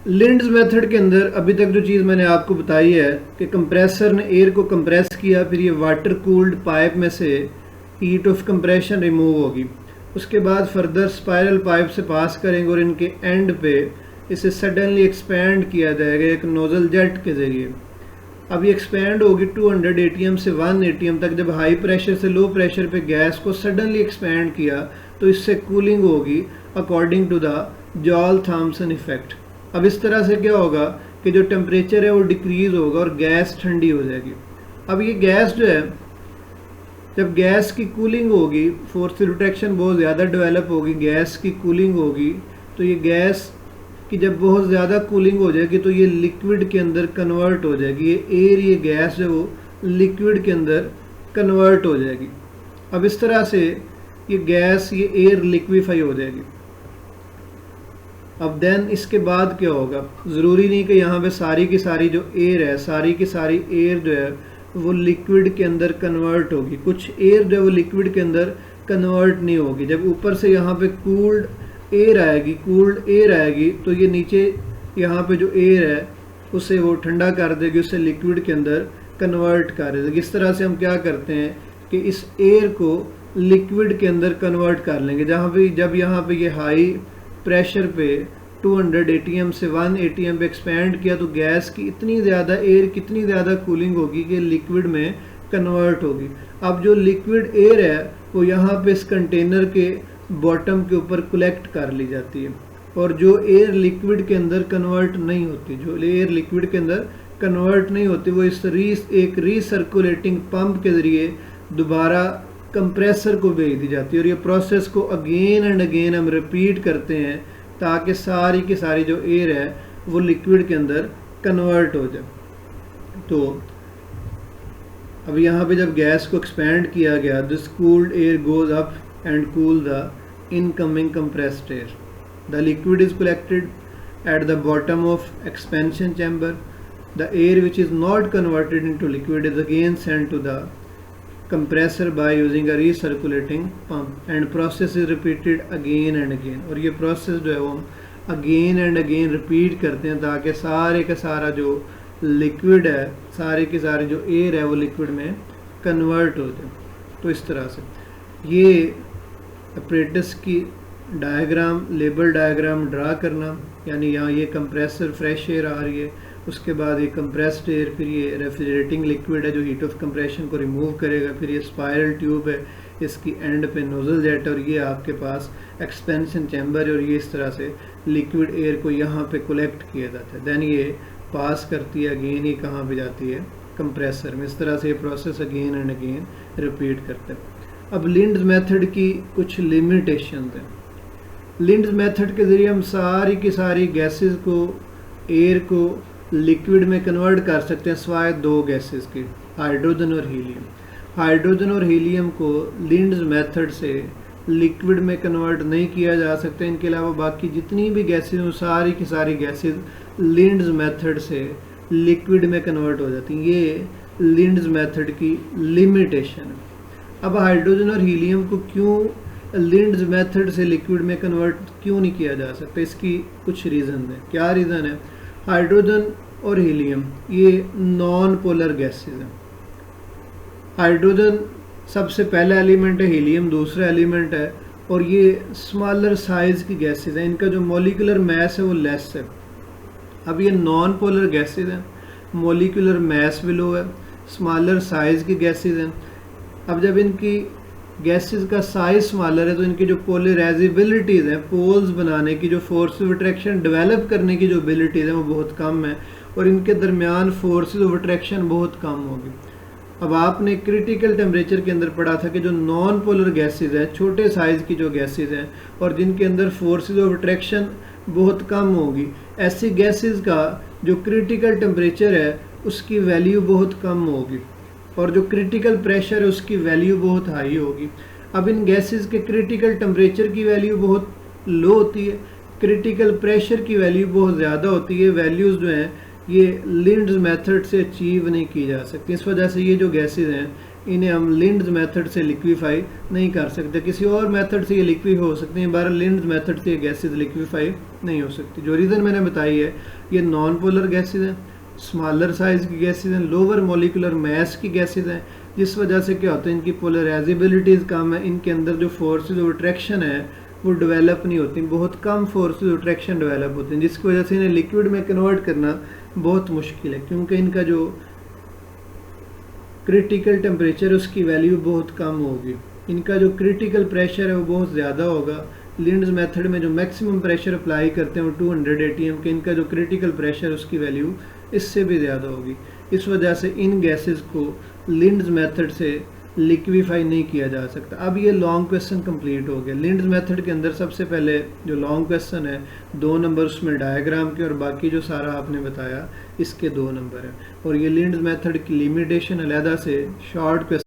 लिंड्स method के अंदर अभी तक जो चीज़ मैंने आपको बताई है कि कंप्रेसर ने एयर को कंप्रेस किया, फिर ये वाटर कूल्ड पाइप में से हीट ऑफ कंप्रेशन रिमूव होगी, उसके बाद फर्दर स्पाइरल पाइप से पास करेंगे और इनके एंड पे इसे सडनली एक्सपैंड किया जाएगा एक नोजल जेट के ज़रिए। अब ये एक्सपैंड होगी 200 ATM से 1 ATM तक। जब हाई प्रेशर से लो प्रेशर पे गैस को सडनली एक्सपैंड किया तो इससे कूलिंग होगी according to the Joule Thomson effect. अब इस तरह से क्या होगा कि जो टेम्परेचर है वो डिक्रीज होगा और गैस ठंडी हो जाएगी। अब ये गैस जो है, जब गैस की कूलिंग होगी, फोर्स रिट्रैक्शन बहुत ज़्यादा डेवलप होगी, गैस की कूलिंग होगी, तो ये गैस कि जब बहुत ज़्यादा कूलिंग हो जाएगी तो ये लिक्विड के अंदर कन्वर्ट हो जाएगी। ये एयर, ये गैस जो वो लिक्विड के अंदर कन्वर्ट हो जाएगी। अब इस तरह से ये गैस, ये एयर लिक्विफाई हो जाएगी। अब देन इसके बाद क्या होगा, ज़रूरी नहीं कि यहाँ पे सारी की सारी जो एयर है, सारी की सारी एयर जो है वो लिक्विड के अंदर कन्वर्ट होगी। कुछ एयर जो है वो लिक्विड के अंदर कन्वर्ट नहीं होगी। जब ऊपर से यहाँ पे कूल्ड एयर आएगी तो ये नीचे यहाँ पे जो एयर है उसे वो ठंडा कर देगी, उसे लिक्विड के अंदर कन्वर्ट कर देगी। इस तरह से हम क्या करते हैं कि इस एयर को लिक्विड के अंदर कन्वर्ट कर लेंगे। जब यहाँ पे ये हाई प्रेशर पे 200 ATM से 1 ATM पे एक्सपैंड किया तो गैस की इतनी ज़्यादा एयर, कितनी ज़्यादा कूलिंग होगी कि लिक्विड में कन्वर्ट होगी। अब जो लिक्विड एयर है वो यहाँ पे इस कंटेनर के बॉटम के ऊपर कलेक्ट कर ली जाती है, और जो एयर लिक्विड के अंदर कन्वर्ट नहीं होती, वो इस एक रीसर्कुलेटिंग पंप के ज़रिए दोबारा कंप्रेसर को भेज दी जाती है। और ये प्रोसेस को अगेन एंड अगेन हम रिपीट करते हैं ताकि सारी की सारी जो एयर है वो लिक्विड के अंदर कन्वर्ट हो जाए। तो अब यहाँ पे जब गैस को एक्सपैंड किया गया, this cooled air goes up and cool the incoming compressed air. The liquid is collected at the bottom of expansion chamber. The air which is not converted into liquid is again sent to the compressor by using a recirculating pump and process is repeated again and again. और ये process जो है वो हम again and again repeat करते हैं ताकि सारे का सारा जो liquid है, सारे की सारी जो air है वो liquid में convert हो जाए। तो इस तरह से ये अपरेटस की डायग्राम, लेबल डायग्राम ड्रा करना, यानी यहाँ ये कंप्रेसर फ्रेश एयर आ रही है, उसके बाद ये कंप्रेस्ड एयर, फिर ये रेफ्रिजरेटिंग लिक्विड है जो हीट ऑफ कंप्रेशन को रिमूव करेगा, फिर ये स्पाइरल ट्यूब है, इसकी एंड पे नोजल जेट, और ये आपके पास एक्सपेंशन चैम्बर है, और ये इस तरह से लिक्विड एयर को यहाँ पे कलेक्ट किया जाता है। देन ये पास करती है अगेन, ये कहाँ पे जाती है, कंप्रेसर में। इस तरह से ये process again and again repeat करते हैं। अब लिंड्स मेथड की कुछ लिमिटेशंस हैं। लिंड्स मेथड के ज़रिए हम सारी की सारी गैसेस को, एयर को लिक्विड में कन्वर्ट कर सकते हैं सिवाय दो गैसेस के, हाइड्रोजन और हीलियम। हाइड्रोजन और हीलियम को लिंड्स मेथड से लिक्विड में कन्वर्ट नहीं किया जा सकता। इनके अलावा बाकी जितनी भी गैसेस हैं सारी की सारी गैसेस लिंड्स मेथड से लिक्विड में कन्वर्ट हो जाती हैं। ये लिंड्स मेथड की लिमिटेशन है। अब हाइड्रोजन और हीलियम को क्यों लिंड्स मेथड से लिक्विड में कन्वर्ट क्यों नहीं किया जा सकता, इसकी कुछ रीज़न है। क्या रीज़न है? हाइड्रोजन और हीलियम ये नॉन पोलर गैसेस हैं। हाइड्रोजन सबसे पहला एलिमेंट है, हीलियम दूसरा एलिमेंट है, और ये स्मॉलर साइज़ की गैसेस हैं। इनका जो मॉलिक्यूलर मैस है वो लेस है। अब ये नॉन पोलर गैसेस हैं, मॉलिक्यूलर मैस भी लो है, स्मॉलर साइज़ की गैसेस हैं। अब जब इनकी गैसेस का साइज स्मॉलर है तो इनकी जो पोलराइजेबिलिटीज़ हैं, पोल्स बनाने की, जो फोर्स ऑफ अट्रैक्शन डेवलप करने की जो एबिलिटीज़ हैं वो बहुत कम है, और इनके दरमियान फोर्सेस ऑफ अट्रैक्शन बहुत कम होगी। अब आपने क्रिटिकल टेम्परेचर के अंदर पढ़ा था कि जो नॉन पोलर गैसेस हैं, छोटे साइज़ की जो गैसेस हैं और जिनके अंदर फोर्सेस ऑफ अट्रैक्शन बहुत कम होगी, ऐसी गैसेस का जो क्रिटिकल टेम्परेचर है उसकी वैल्यू बहुत कम होगी, और जो क्रिटिकल प्रेशर है उसकी वैल्यू बहुत हाई होगी। अब इन गैसेस के क्रिटिकल टेम्परेचर की वैल्यू बहुत लो होती है, क्रिटिकल प्रेशर की वैल्यू बहुत ज़्यादा होती है। वैल्यूज़ जो हैं ये लिंड्स मेथड से अचीव नहीं की जा सकती। इस वजह से ये जो गैसेस हैं इन्हें हम लिंड्स मेथड से लिक्विफाई नहीं कर सकते। किसी और मेथड से ये लिक्वी हो सकते हैं, बहरहाल लिंड्स मेथड से ये गैसेज लिक्विफाई नहीं हो सकती। जो रीज़न मैंने बताई है, ये नॉन पोलर गैसेज हैं, स्मॉलर साइज़ की गैसेज हैं, लोअर मोलिकुलर मास की गैसेज हैं, जिस वजह से क्या होता है इनकी पोलराइजेबिलिटीज़ कम है, इनके अंदर जो फोर्सेज ऑफ अट्रैक्शन है वो डेवलप नहीं होती, बहुत कम फोर्सेज ऑफ अट्रैक्शन डेवलप होते हैं, जिसकी वजह से इन्हें लिक्विड में कन्वर्ट करना बहुत मुश्किल है, क्योंकि इनका जो क्रिटिकल टेम्परेचर उसकी वैल्यू बहुत कम होगी, इनका जो क्रिटिकल प्रेशर है वो बहुत ज़्यादा होगा। लिंड्स मेथड में जो मैक्सिमम प्रेशर अप्लाई करते हैं वो 200 atm के, इनका जो क्रिटिकल प्रेशर उसकी वैल्यू इससे भी ज़्यादा होगी। इस वजह से इन गैसेस को लिंड्स मेथड से लिक्विफाई नहीं किया जा सकता। अब ये लॉन्ग क्वेश्चन कंप्लीट हो गया। लिंड्स मेथड के अंदर सबसे पहले जो लॉन्ग क्वेश्चन है 2 नंबर उसमें डायग्राम के, और बाकी जो सारा आपने बताया इसके 2 नंबर है। और ये लिंड्स मेथड की लिमिटेशन अलहदा से शॉर्ट क्वेश्चन